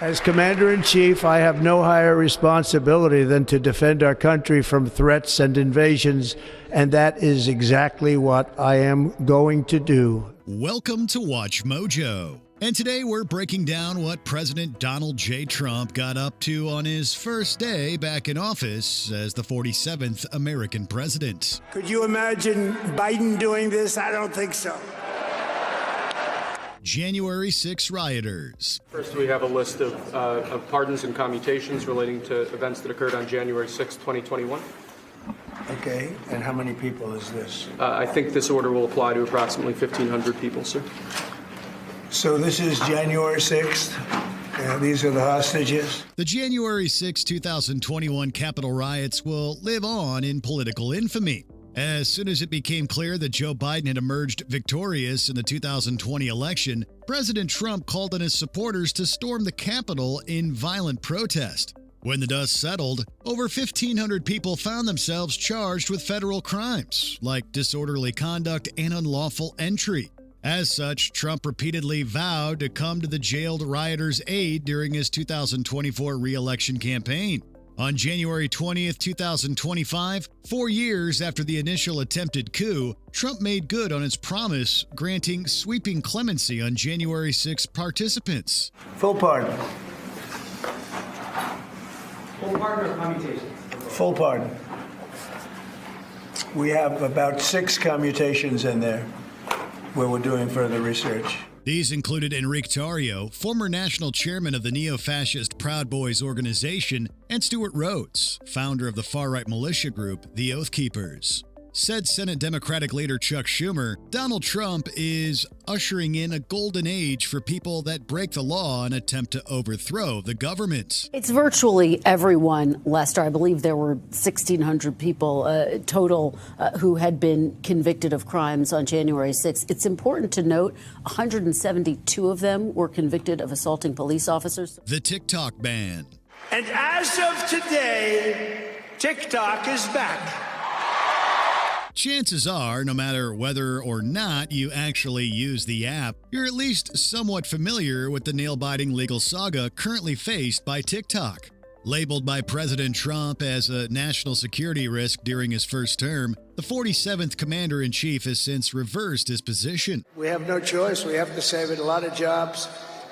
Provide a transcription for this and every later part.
As Commander-in-Chief, I have no higher responsibility than to defend our country from threats and invasions, and that is exactly what I am going to do. Welcome to Watch Mojo. And today we're breaking down what President Donald J. Trump got up to on his first day back in office as the 47th American president. Could you imagine Biden doing this? I don't think so. January 6 rioters. First, we have a list of pardons and commutations relating to events that occurred on January 6, 2021. Okay, and how many people is this? I think this order will apply to approximately 1,500 people, sir. So this is January 6th. These are the hostages. The January 6, 2021 Capitol riots will live on in political infamy. As soon as it became clear that Joe Biden had emerged victorious in the 2020 election, President Trump called on his supporters to storm the Capitol in violent protest. When the dust settled, over 1,500 people found themselves charged with federal crimes, like disorderly conduct and unlawful entry. As such, Trump repeatedly vowed to come to the jailed rioters' aid during his 2024 re-election campaign. On January 20th, 2025, 4 years after the initial attempted coup, Trump made good on his promise, granting sweeping clemency on January 6 participants. Full pardon. Full pardon or commutations? Full pardon. We have about 6 commutations in there where we're doing further research. These included Enrique Tarrio, former national chairman of the neo-fascist Proud Boys organization, and Stuart Rhodes, founder of the far-right militia group, the Oath Keepers. Said Senate Democratic leader Chuck Schumer, Donald Trump is ushering in a golden age for people that break the law and attempt to overthrow the government. It's virtually everyone, Lester. I believe there were 1,600 people total who had been convicted of crimes on January 6th. It's important to note 172 of them were convicted of assaulting police officers. The TikTok ban. And as of today, TikTok is back. Chances are, no matter whether or not you actually use the app, you're at least somewhat familiar with the nail-biting legal saga currently faced by TikTok. Labeled by President Trump as a national security risk during his first term, the 47th Commander-in-Chief has since reversed his position. We have no choice. We have to save it. A lot of jobs.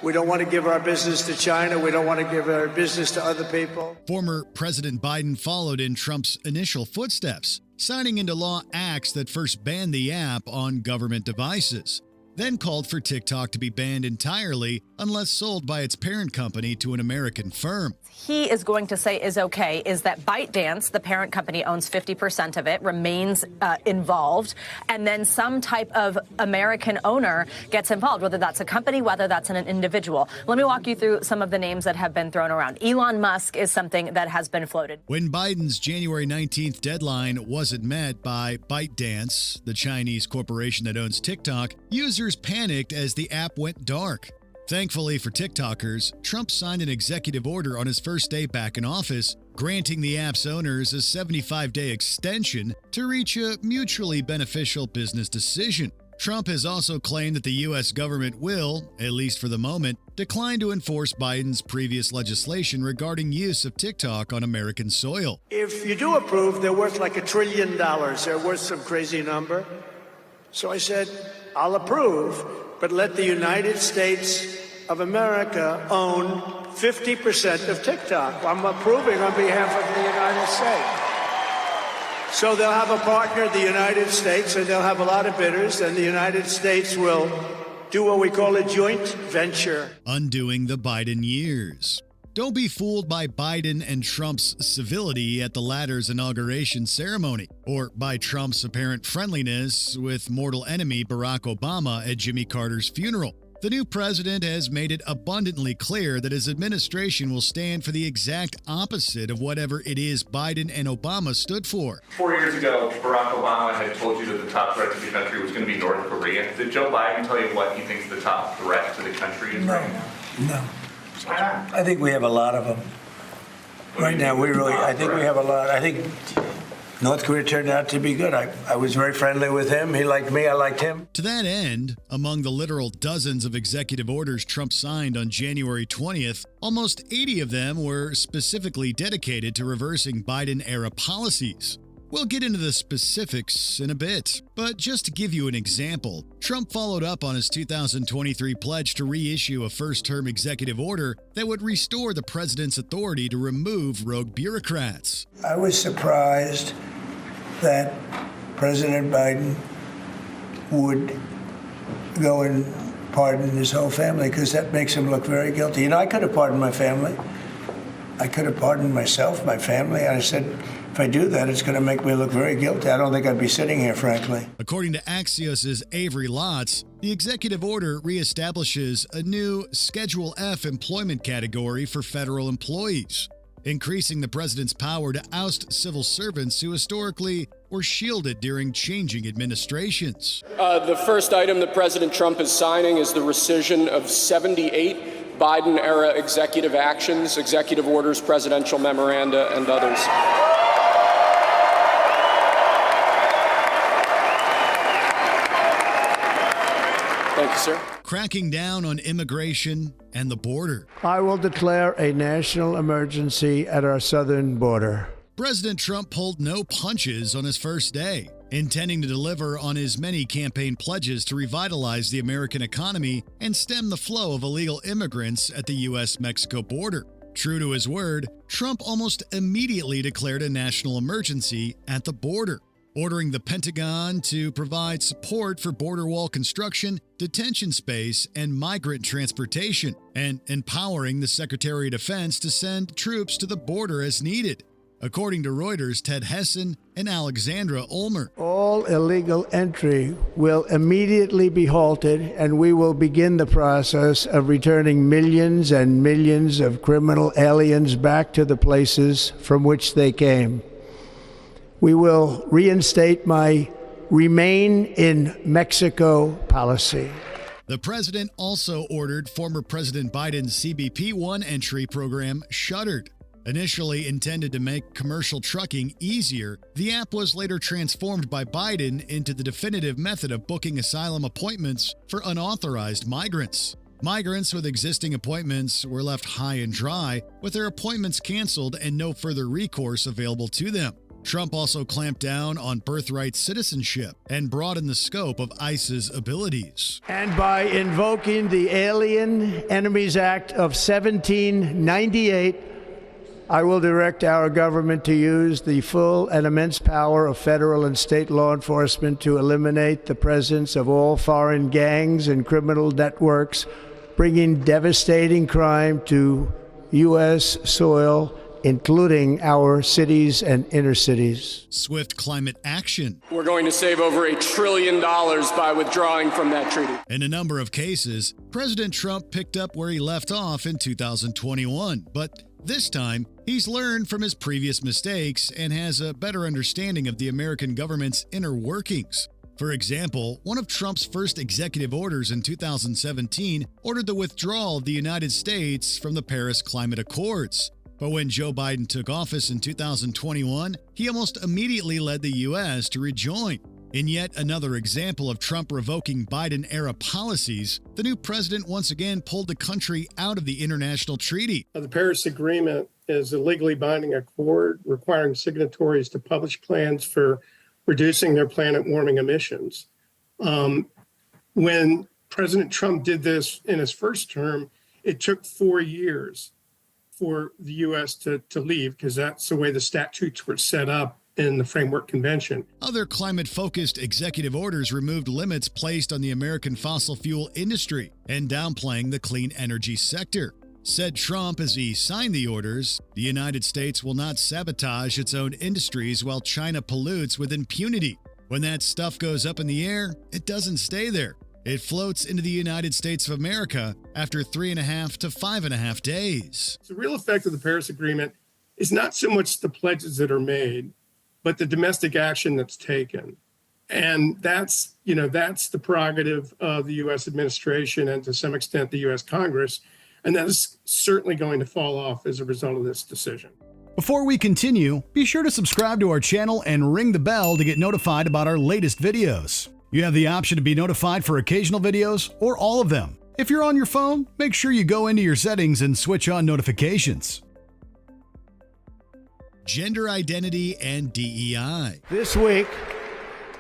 We don't want to give our business to China. We don't want to give our business to other people. Former President Biden followed in Trump's initial footsteps, signing into law acts that first banned the app on government devices, then called for TikTok to be banned entirely unless sold by its parent company to an American firm. He is going to say is okay is that ByteDance, the parent company, owns 50% of it, remains involved, and then some type of American owner gets involved, whether that's a company, whether that's an individual. Let me walk you through some of the names that have been thrown around. Elon Musk is something that has been floated. When Biden's January 19th deadline wasn't met by ByteDance, the Chinese corporation that owns TikTok, users panicked as the app went dark. Thankfully for TikTokers, Trump signed an executive order on his first day back in office, granting the app's owners a 75-day extension to reach a mutually beneficial business decision. Trump has also claimed that the U.S. government will, at least for the moment, decline to enforce Biden's previous legislation regarding use of TikTok on American soil. If you do approve, they're worth like $1 trillion. They're worth some crazy number. So I said, I'll approve, but let the United States of America own 50% of TikTok. I'm approving on behalf of the United States. So they'll have a partner, the United States, and they'll have a lot of bidders, and the United States will do what we call a joint venture. Undoing the Biden years. Don't be fooled by Biden and Trump's civility at the latter's inauguration ceremony, or by Trump's apparent friendliness with mortal enemy Barack Obama at Jimmy Carter's funeral. The new president has made it abundantly clear that his administration will stand for the exact opposite of whatever it is Biden and Obama stood for. 4 years ago, Barack Obama had told you that the top threat to the country was going to be North Korea. Did Joe Biden tell you what he thinks the top threat to the country is right now? No. I think we have a lot of them. Right now, I think we have a lot. I think North Korea turned out to be good. I was very friendly with him. He liked me. I liked him. To that end, among the literal dozens of executive orders Trump signed on January 20th, almost 80 of them were specifically dedicated to reversing Biden-era policies. We'll get into the specifics in a bit, but just to give you an example, Trump followed up on his 2023 pledge to reissue a first-term executive order that would restore the president's authority to remove rogue bureaucrats. I was surprised that President Biden would go and pardon his whole family, because that makes him look very guilty. I could have pardoned my family. I could have pardoned myself, my family. And I said, if I do that, it's going to make me look very guilty. I don't think I'd be sitting here, frankly. According to Axios' Avery Lotz, the executive order reestablishes a new Schedule F employment category for federal employees, increasing the president's power to oust civil servants who historically were shielded during changing administrations. The first item that President Trump is signing is the rescission of 78 Biden-era executive actions, executive orders, presidential memoranda, and others. Thank you, sir. Cracking down on immigration and the border. I will declare a national emergency at our southern border. President Trump pulled no punches on his first day, intending to deliver on his many campaign pledges to revitalize the American economy and stem the flow of illegal immigrants at the U.S.-Mexico border. True to his word, Trump almost immediately declared a national emergency at the border, ordering the Pentagon to provide support for border wall construction, detention space, and migrant transportation, and empowering the Secretary of Defense to send troops to the border as needed, according to Reuters' Ted Hessen and Alexandra Ulmer. All illegal entry will immediately be halted, and we will begin the process of returning millions and millions of criminal aliens back to the places from which they came. We will reinstate my Remain in Mexico policy. The president also ordered former President Biden's CBP-1 entry program shuttered. Initially intended to make commercial trucking easier, the app was later transformed by Biden into the definitive method of booking asylum appointments for unauthorized migrants. Migrants with existing appointments were left high and dry, with their appointments canceled and no further recourse available to them. Trump also clamped down on birthright citizenship and broadened the scope of ICE's abilities. And by invoking the Alien Enemies Act of 1798, I will direct our government to use the full and immense power of federal and state law enforcement to eliminate the presence of all foreign gangs and criminal networks, bringing devastating crime to U.S. soil, including our cities and inner cities. Swift climate action. We're going to save over $1 trillion by withdrawing from that treaty. In a number of cases, President Trump picked up where he left off in 2021, but this time, he's learned from his previous mistakes and has a better understanding of the American government's inner workings. For example, one of Trump's first executive orders in 2017 ordered the withdrawal of the United States from the Paris Climate Accords. But when Joe Biden took office in 2021, he almost immediately led the U.S. to rejoin. In yet another example of Trump revoking Biden-era policies, the new president once again pulled the country out of the international treaty. The Paris Agreement is a legally binding accord requiring signatories to publish plans for reducing their planet warming emissions. When President Trump did this in his first term, it took 4 years for the U.S. to leave, because that's the way the statutes were set up in the Framework Convention. Other climate-focused executive orders removed limits placed on the American fossil fuel industry and downplaying the clean energy sector. Said Trump as he signed the orders, the United States will not sabotage its own industries while China pollutes with impunity. When that stuff goes up in the air, it doesn't stay there. It floats into the United States of America after 3.5 to 5.5 days. The real effect of the Paris Agreement is not so much the pledges that are made, but the domestic action that's taken. And that's the prerogative of the U.S. administration and to some extent the U.S. Congress. And that is certainly going to fall off as a result of this decision. Before we continue, be sure to subscribe to our channel and ring the bell to get notified about our latest videos. You have the option to be notified for occasional videos or all of them. If you're on your phone, make sure you go into your settings and switch on notifications. Gender identity and DEI. This week,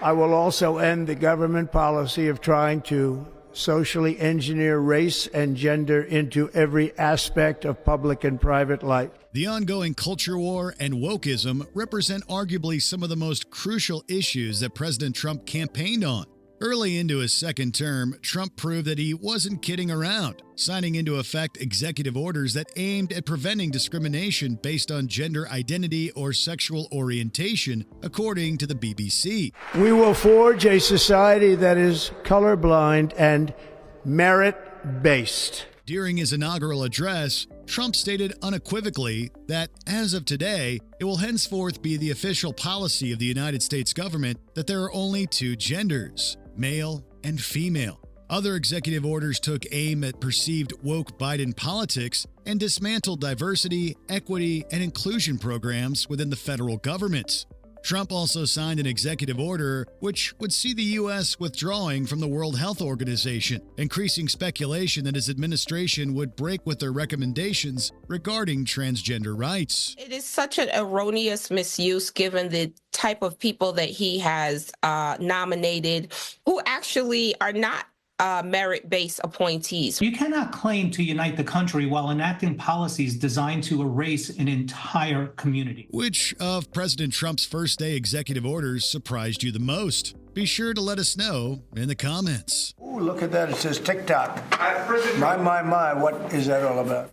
I will also end the government policy of trying to socially engineer race and gender into every aspect of public and private life. The ongoing culture war and wokeism represent arguably some of the most crucial issues that President Trump campaigned on. Early into his second term, Trump proved that he wasn't kidding around, signing into effect executive orders that aimed at preventing discrimination based on gender identity or sexual orientation, according to the BBC. We will forge a society that is colorblind and merit-based. During his inaugural address, Trump stated unequivocally that, as of today, it will henceforth be the official policy of the United States government that there are only two genders, male and female. Other executive orders took aim at perceived woke Biden politics and dismantled diversity, equity, and inclusion programs within the federal government. Trump also signed an executive order which would see the U.S. withdrawing from the World Health Organization, increasing speculation that his administration would break with their recommendations regarding transgender rights. It is such an erroneous misuse given the type of people that he has nominated who actually are not merit-based appointees. You cannot claim to unite the country while enacting policies designed to erase an entire community. Which of President Trump's first day executive orders surprised you the most? Be sure to let us know in the comments. Ooh, look at that. It says TikTok. My, what is that all about?